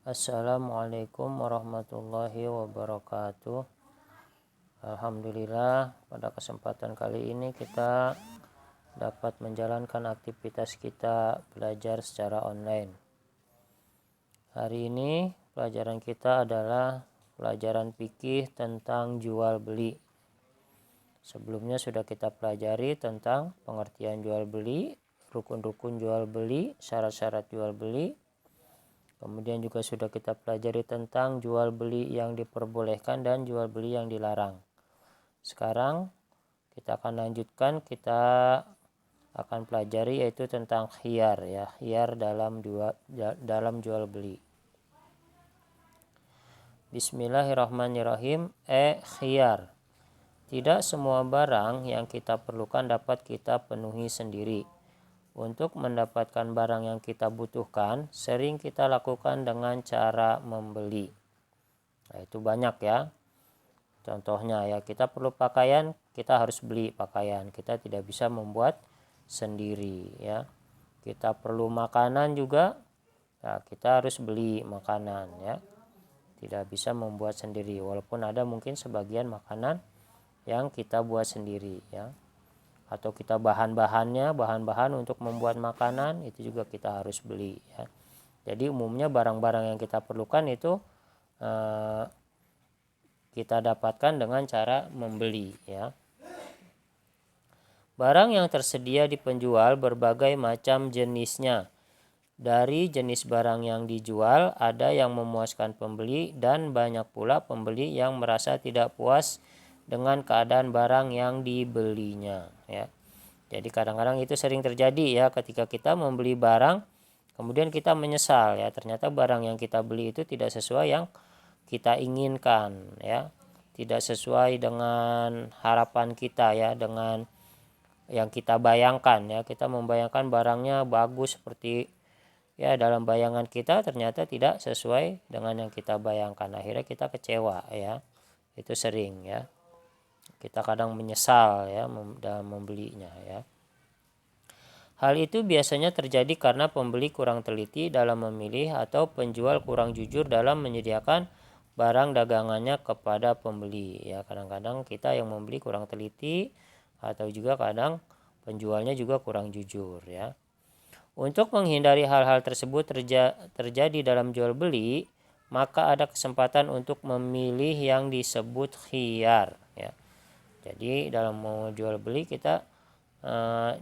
Assalamualaikum warahmatullahi wabarakatuh. Alhamdulillah, pada kesempatan kali ini kita dapat menjalankan aktivitas kita belajar secara online. Hari ini pelajaran kita adalah pelajaran fikih tentang jual beli. Sebelumnya sudah kita pelajari tentang pengertian jual beli, rukun-rukun jual beli, syarat-syarat jual beli. Kemudian juga sudah kita pelajari tentang jual beli yang diperbolehkan dan jual beli yang dilarang. Sekarang kita akan lanjutkan, kita akan pelajari yaitu tentang khiyar ya, khiyar dalam jual beli. Bismillahirrahmanirrahim. Khiyar. Tidak semua barang yang kita perlukan dapat kita penuhi sendiri. Untuk mendapatkan barang yang kita butuhkan, sering kita lakukan dengan cara membeli. Nah, itu banyak ya. Contohnya ya, kita perlu pakaian, kita harus beli pakaian. Kita tidak bisa membuat sendiri ya. Kita perlu makanan juga, ya, kita harus beli makanan ya. Tidak bisa membuat sendiri, walaupun ada mungkin sebagian makanan yang kita buat sendiri ya. Atau kita bahan untuk membuat makanan itu juga kita harus beli ya. Jadi umumnya barang-barang yang kita perlukan itu kita dapatkan dengan cara membeli ya. Barang yang tersedia di penjual berbagai macam jenisnya. Dari jenis barang yang dijual ada yang memuaskan pembeli dan banyak pula pembeli yang merasa tidak puas dengan keadaan barang yang dibelinya ya. Jadi kadang-kadang itu sering terjadi ya, ketika kita membeli barang kemudian kita menyesal ya, ternyata barang yang kita beli itu tidak sesuai yang kita inginkan ya. Tidak sesuai dengan harapan kita ya, dengan yang kita bayangkan ya. Kita membayangkan barangnya bagus seperti ya dalam bayangan kita, ternyata tidak sesuai dengan yang kita bayangkan. Akhirnya kita kecewa ya. Itu sering ya. Kita kadang menyesal ya dalam membelinya ya. Hal itu biasanya terjadi karena pembeli kurang teliti dalam memilih atau penjual kurang jujur dalam menyediakan barang dagangannya kepada pembeli ya. Kadang-kadang kita yang membeli kurang teliti atau juga kadang penjualnya juga kurang jujur ya. Untuk menghindari hal-hal tersebut terjadi dalam jual beli, maka ada kesempatan untuk memilih yang disebut khiyar ya. Jadi dalam mau jual beli kita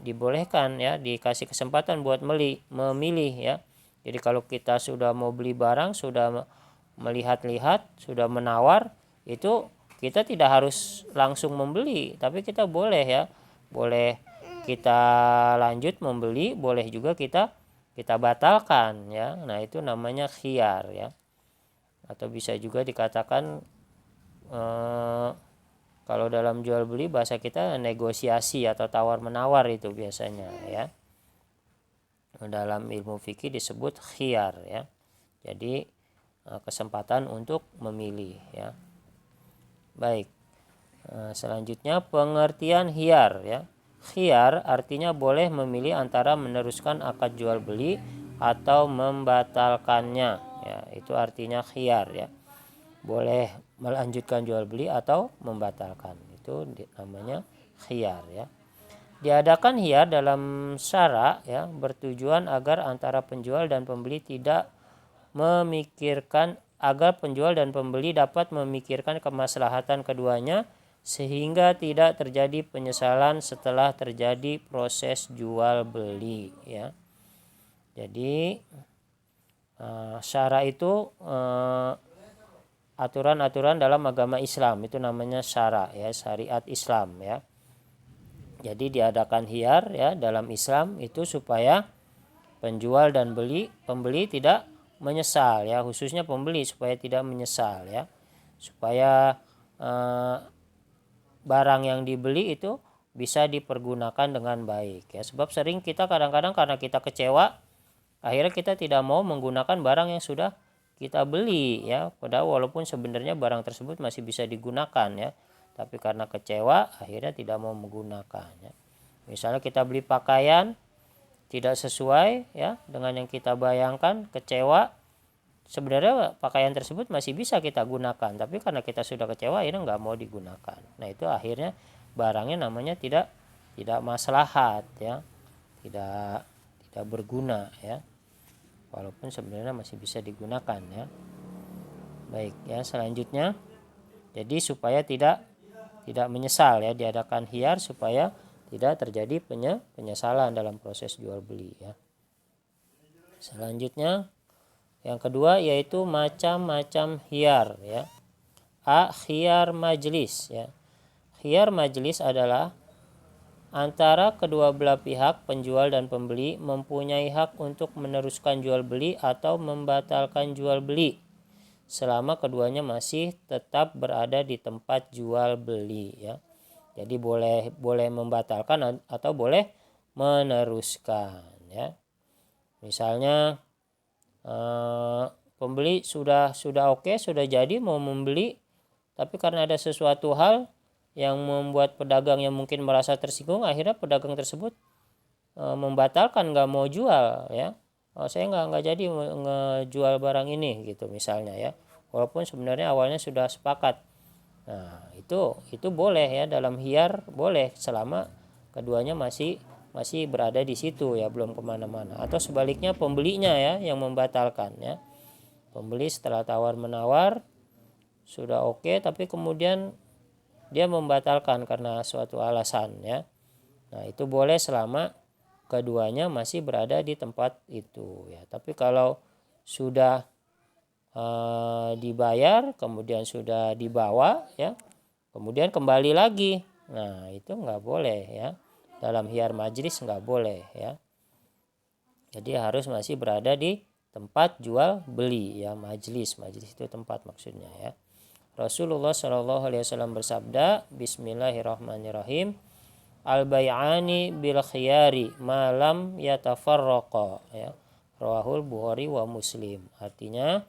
dibolehkan ya, dikasih kesempatan buat memilih ya. Jadi kalau kita sudah mau beli barang, sudah melihat-lihat, sudah menawar, itu kita tidak harus langsung membeli, tapi kita boleh ya, boleh kita lanjut membeli, boleh juga kita batalkan ya. Nah itu namanya khiyar ya, atau bisa juga dikatakan kalau dalam jual beli bahasa kita negosiasi atau tawar menawar itu biasanya ya. Dalam ilmu fikih disebut khiyar ya. Jadi kesempatan untuk memilih ya. Baik. Selanjutnya pengertian khiyar ya. Khiyar artinya boleh memilih antara meneruskan akad jual beli atau membatalkannya ya. Itu artinya khiyar ya. Boleh melanjutkan jual beli atau membatalkan, itu namanya khiyar ya. Diadakan khiyar dalam syara ya, bertujuan agar antara penjual dan pembeli tidak memikirkan, agar penjual dan pembeli dapat memikirkan kemaslahatan keduanya sehingga tidak terjadi penyesalan setelah terjadi proses jual beli ya. Jadi syara itu aturan-aturan dalam agama Islam, itu namanya syara ya, syariat Islam ya. Jadi diadakan khiyar ya dalam Islam itu supaya penjual dan pembeli tidak menyesal ya, khususnya pembeli supaya tidak menyesal ya, supaya barang yang dibeli itu bisa dipergunakan dengan baik ya. Sebab sering kita kadang-kadang karena kita kecewa, akhirnya kita tidak mau menggunakan barang yang sudah kita beli ya, padahal walaupun sebenarnya barang tersebut masih bisa digunakan ya, tapi karena kecewa akhirnya tidak mau menggunakannya. Misalnya kita beli pakaian tidak sesuai ya dengan yang kita bayangkan, kecewa, sebenarnya pakaian tersebut masih bisa kita gunakan, tapi karena kita sudah kecewa ini nggak mau digunakan. Nah itu akhirnya barangnya namanya tidak maslahat ya, tidak berguna ya, walaupun sebenarnya masih bisa digunakan ya. Baik ya, selanjutnya jadi supaya tidak menyesal ya, diadakan khiyar supaya tidak terjadi penyesalan dalam proses jual beli ya. Selanjutnya yang kedua yaitu macam-macam khiyar ya. Khiyar majlis ya. Khiyar majlis adalah antara kedua belah pihak penjual dan pembeli mempunyai hak untuk meneruskan jual beli atau membatalkan jual beli selama keduanya masih tetap berada di tempat jual beli ya. Jadi boleh membatalkan atau boleh meneruskan ya. Misalnya pembeli sudah oke, sudah jadi mau membeli, tapi karena ada sesuatu hal yang membuat pedagang yang mungkin merasa tersinggung, akhirnya pedagang tersebut membatalkan, nggak mau jual ya. Saya nggak jadi ngejual barang ini gitu misalnya ya, walaupun sebenarnya awalnya sudah sepakat. Nah itu boleh ya, dalam khiyar boleh selama keduanya masih berada di situ ya, belum kemana-mana. Atau sebaliknya pembelinya ya yang membatalkan ya, pembeli setelah tawar menawar sudah oke, tapi kemudian dia membatalkan karena suatu alasan ya. Nah itu boleh selama keduanya masih berada di tempat itu ya. Tapi kalau sudah dibayar kemudian sudah dibawa ya, kemudian kembali lagi, nah itu nggak boleh ya, dalam khiyar majlis nggak boleh ya. Jadi harus masih berada di tempat jual beli ya, majlis itu tempat maksudnya ya. Rasulullah Shallallahu Alaihi Wasallam bersabda, Bismillahirrahmanirrahim, al-bay'ani bil khiyari malam yatafarraqa ya. Rawahul Bukhari wa Muslim. Artinya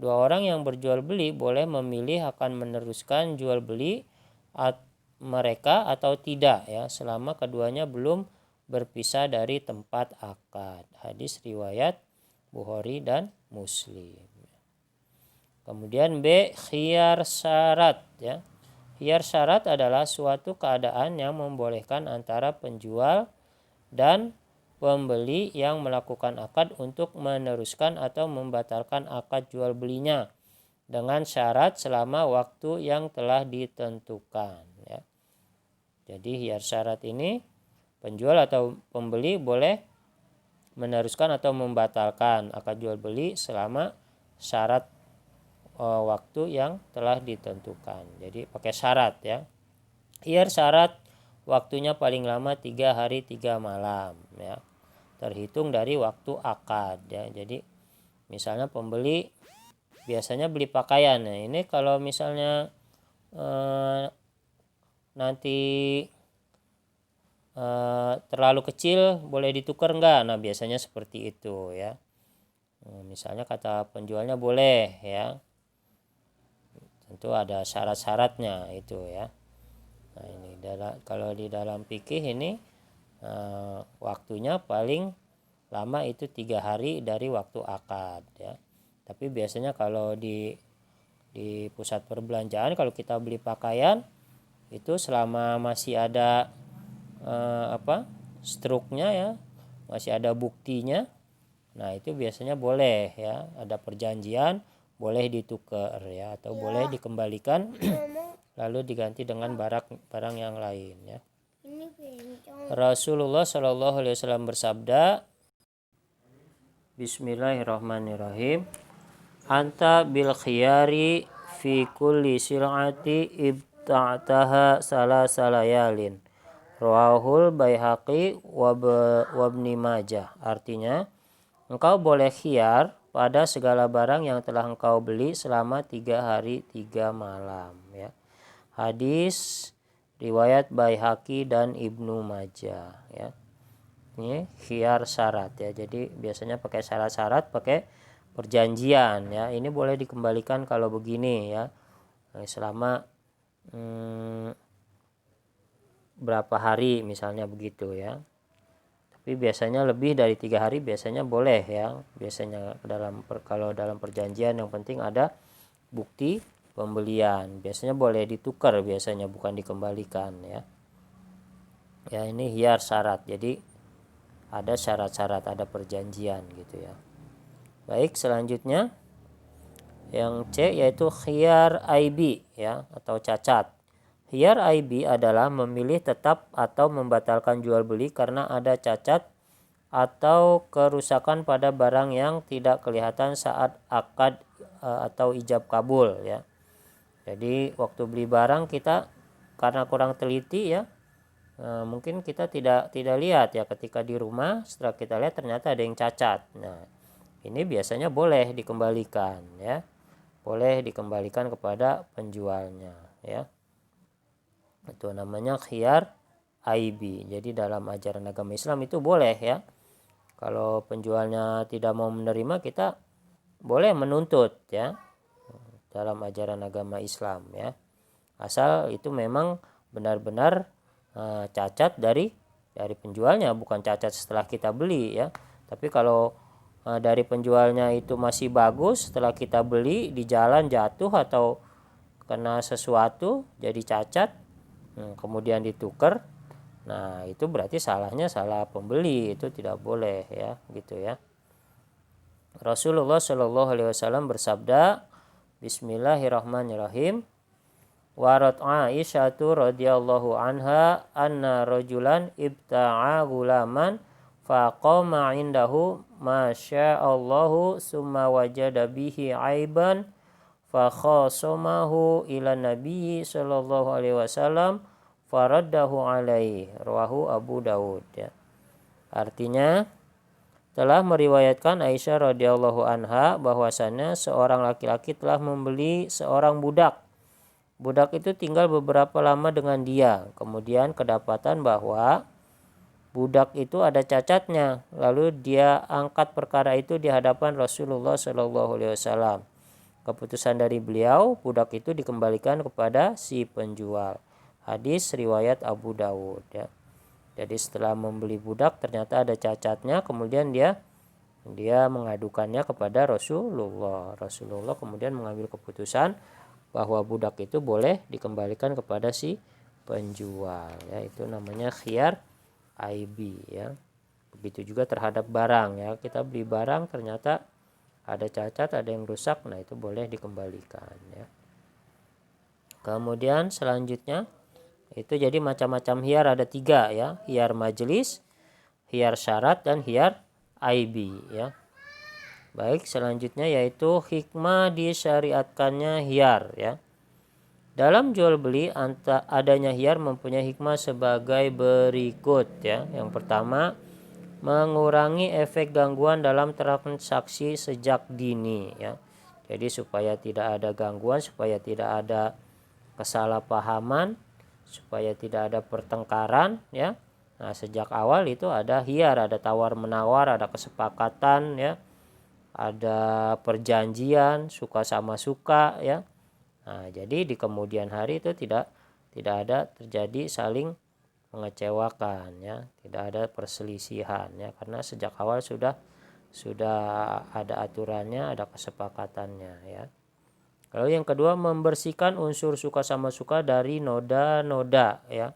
dua orang yang berjual beli boleh memilih akan meneruskan jual beli mereka atau tidak ya, selama keduanya belum berpisah dari tempat akad. Hadis riwayat Bukhari dan Muslim. Kemudian B, khiyar syarat ya. Khiyar syarat adalah suatu keadaan yang membolehkan antara penjual dan pembeli yang melakukan akad untuk meneruskan atau membatalkan akad jual belinya dengan syarat selama waktu yang telah ditentukan ya. Jadi khiyar syarat ini penjual atau pembeli boleh meneruskan atau membatalkan akad jual beli selama syarat waktu yang telah ditentukan. Jadi pakai syarat ya. Khiyar syarat waktunya paling lama 3 hari 3 malam ya, terhitung dari waktu akad ya. Jadi misalnya pembeli biasanya beli pakaian, nah ini kalau misalnya nanti terlalu kecil boleh ditukar enggak, nah biasanya seperti itu ya. Misalnya kata penjualnya boleh ya, tentu ada syarat-syaratnya itu ya. Nah ini kalau di dalam fikih ini waktunya paling lama itu 3 hari dari waktu akad ya. Tapi biasanya kalau di pusat perbelanjaan kalau kita beli pakaian itu selama masih ada struknya ya, masih ada buktinya, nah itu biasanya boleh ya, ada perjanjian, boleh ditukar ya, atau boleh dikembalikan lalu diganti dengan barang yang lain ya. Rasulullah Shallallahu Alaihi Wasallam bersabda, Bismillahirrahmanirrahim, anta bil khiyari fi kulli sil'ati ibta'taha salasalayalin. Rawahul Baihaqi wa Ibnu Majah. Artinya engkau boleh khiyar pada segala barang yang telah engkau beli selama 3 hari 3 malam ya. Hadis riwayat Baihaqi dan Ibnu Majah ya. Ini khiyar syarat ya. Jadi biasanya pakai syarat-syarat, pakai perjanjian ya. Ini boleh dikembalikan kalau begini ya, selama berapa hari misalnya begitu ya. Tapi Tapi biasanya lebih dari 3 hari biasanya boleh ya. Biasanya kalau dalam perjanjian yang penting ada bukti pembelian. Biasanya boleh ditukar, biasanya bukan dikembalikan ya. Ya, ini khiyar syarat. Jadi ada syarat-syarat, ada perjanjian gitu ya. Baik, selanjutnya yang C yaitu khiyar IB ya, atau cacat. Khiyar IB adalah memilih tetap atau membatalkan jual beli karena ada cacat atau kerusakan pada barang yang tidak kelihatan saat akad atau ijab kabul ya. Jadi waktu beli barang kita karena kurang teliti ya, mungkin kita tidak lihat ya ketika di rumah, setelah kita lihat ternyata ada yang cacat. Nah, ini biasanya boleh dikembalikan ya. Boleh dikembalikan kepada penjualnya ya. Itu namanya khiyar IB. Jadi dalam ajaran agama Islam itu boleh ya. Kalau penjualnya tidak mau menerima, kita boleh menuntut ya dalam ajaran agama Islam ya. Asal itu memang benar-benar cacat dari penjualnya, bukan cacat setelah kita beli ya. Tapi kalau dari penjualnya itu masih bagus, setelah kita beli di jalan jatuh atau kena sesuatu jadi cacat, kemudian ditukar, nah itu berarti salahnya salah pembeli, itu tidak boleh ya gitu ya. Rasulullah Shallallahu Alaihi Wasallam bersabda, Bismillahirrahmanirrahim. Warat Aisyatu radhiyallahu anha anna rajulan ibta'a gulaman faqama indahu masya'allahu summa wajada bihi aiban fakhasamahu ila nabiyyi sallallahu alaihi wasallam faraddahu alaihi, rawahu Abu Dawud ya. Artinya telah meriwayatkan Aisyah radhiyallahu anha bahwasannya seorang laki-laki telah membeli seorang budak. Budak itu tinggal beberapa lama dengan dia. Kemudian kedapatan bahwa budak itu ada cacatnya. Lalu dia angkat perkara itu di hadapan Rasulullah Shallallahu Alaihi Wasallam. Keputusan dari beliau, budak itu dikembalikan kepada si penjual. Hadis riwayat Abu Dawud ya. Jadi setelah membeli budak ternyata ada cacatnya, kemudian dia mengadukannya kepada Rasulullah. Rasulullah kemudian mengambil keputusan bahwa budak itu boleh dikembalikan kepada si penjual ya. Itu namanya khiyar IB ya. Begitu juga terhadap barang ya. Kita beli barang ternyata ada cacat, ada yang rusak, nah itu boleh dikembalikan ya. Kemudian selanjutnya itu jadi macam-macam khiyar ada 3 ya. Khiyar majelis, khiyar syarat, dan khiyar IB ya. Baik, selanjutnya yaitu hikmah disyariatkannya khiyar ya. Dalam jual beli adanya khiyar mempunyai hikmah sebagai berikut ya. Yang pertama, mengurangi efek gangguan dalam transaksi sejak dini ya. Jadi supaya tidak ada gangguan, supaya tidak ada kesalahpahaman, supaya tidak ada pertengkaran ya. Nah, sejak awal itu ada khiyar, ada tawar menawar, ada kesepakatan ya. Ada perjanjian suka sama suka ya. Nah, jadi di kemudian hari itu tidak ada terjadi saling mengecewakan ya, tidak ada perselisihan ya, karena sejak awal sudah ada aturannya, ada kesepakatannya ya. Lalu yang kedua, membersihkan unsur suka sama suka dari noda-noda ya.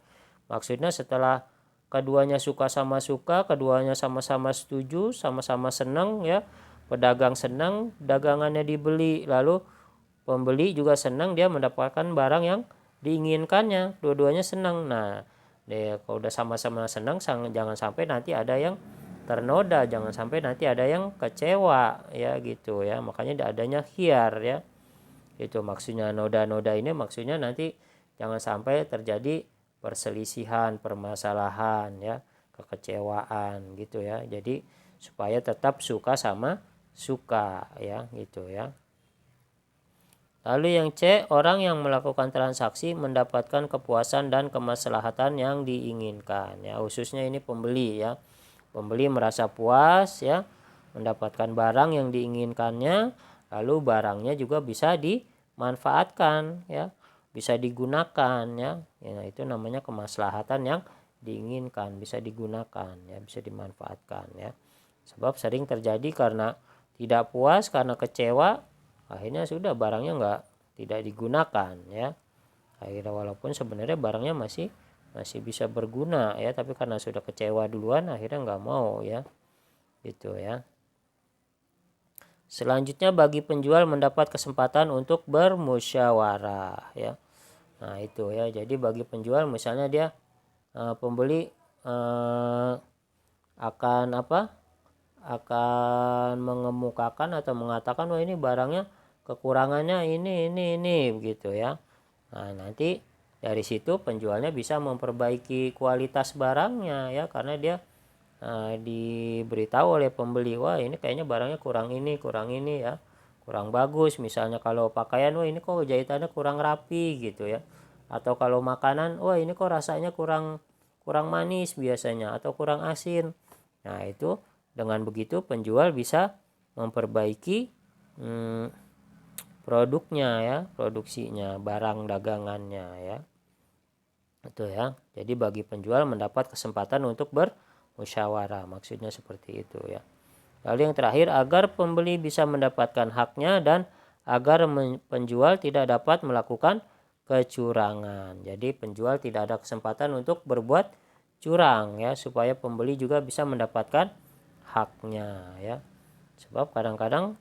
Maksudnya setelah keduanya suka sama suka, keduanya sama-sama setuju, sama-sama senang ya. Pedagang senang dagangannya dibeli, lalu pembeli juga senang dia mendapatkan barang yang diinginkannya, dua-duanya senang. Nah, kalau udah sama-sama senang, jangan sampai nanti ada yang ternoda, jangan sampai nanti ada yang kecewa ya gitu ya. Makanya adanya khiyar ya. Itu maksudnya noda-noda ini, maksudnya nanti jangan sampai terjadi perselisihan, permasalahan ya, kekecewaan gitu ya. Jadi supaya tetap suka sama suka ya gitu ya. Lalu yang C, orang yang melakukan transaksi mendapatkan kepuasan dan kemaslahatan yang diinginkan ya, khususnya ini pembeli ya. Pembeli merasa puas ya, mendapatkan barang yang diinginkannya, lalu barangnya juga bisa dimanfaatkan ya, bisa digunakan ya. Ya, itu namanya kemaslahatan yang diinginkan, bisa digunakan ya, bisa dimanfaatkan ya. Sebab sering terjadi karena tidak puas, karena kecewa, akhirnya sudah barangnya tidak digunakan ya. Akhirnya walaupun sebenarnya barangnya masih bisa berguna ya, tapi karena sudah kecewa duluan akhirnya nggak mau ya, gitu ya. Selanjutnya bagi penjual mendapat kesempatan untuk bermusyawarah ya. Nah itu ya, jadi bagi penjual misalnya dia pembeli akan akan mengemukakan atau mengatakan wah ini barangnya kekurangannya ini begitu ya. Nah nanti dari situ penjualnya bisa memperbaiki kualitas barangnya ya, karena dia diberitahu oleh pembeli wah ini kayaknya barangnya kurang ini ya, kurang bagus. Misalnya kalau pakaian wah ini kok jahitannya kurang rapi gitu ya, atau kalau makanan wah ini kok rasanya kurang manis biasanya atau kurang asin. Nah itu dengan begitu penjual bisa memperbaiki produknya ya, produksinya, barang dagangannya ya. Itu ya. Jadi bagi penjual mendapat kesempatan untuk bermusyawarah, maksudnya seperti itu ya. Lalu yang terakhir, agar pembeli bisa mendapatkan haknya dan agar penjual tidak dapat melakukan kecurangan. Jadi penjual tidak ada kesempatan untuk berbuat curang ya, supaya pembeli juga bisa mendapatkan haknya ya. Sebab kadang-kadang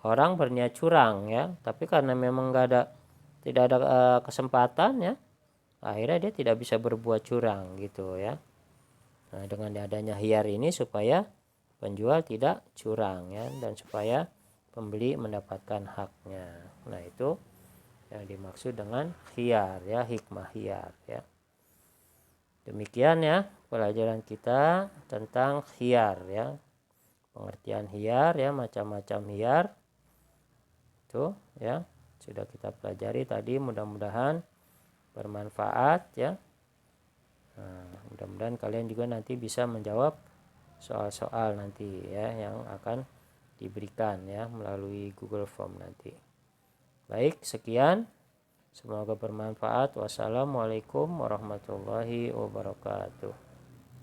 orang berniat curang ya, tapi karena memang tidak ada kesempatan ya, akhirnya dia tidak bisa berbuat curang gitu ya. Nah, dengan adanya khiyar ini supaya penjual tidak curang ya, dan supaya pembeli mendapatkan haknya. Nah itu yang dimaksud dengan khiyar ya, hikmah khiyar ya. Demikian ya pelajaran kita tentang khiyar ya, pengertian khiyar ya, macam-macam khiyar itu ya sudah kita pelajari tadi. Mudah-mudahan bermanfaat ya. Nah, mudah-mudahan kalian juga nanti bisa menjawab soal-soal nanti ya yang akan diberikan ya melalui Google Form nanti. Baik, sekian. Semoga bermanfaat. Wassalamualaikum warahmatullahi wabarakatuh.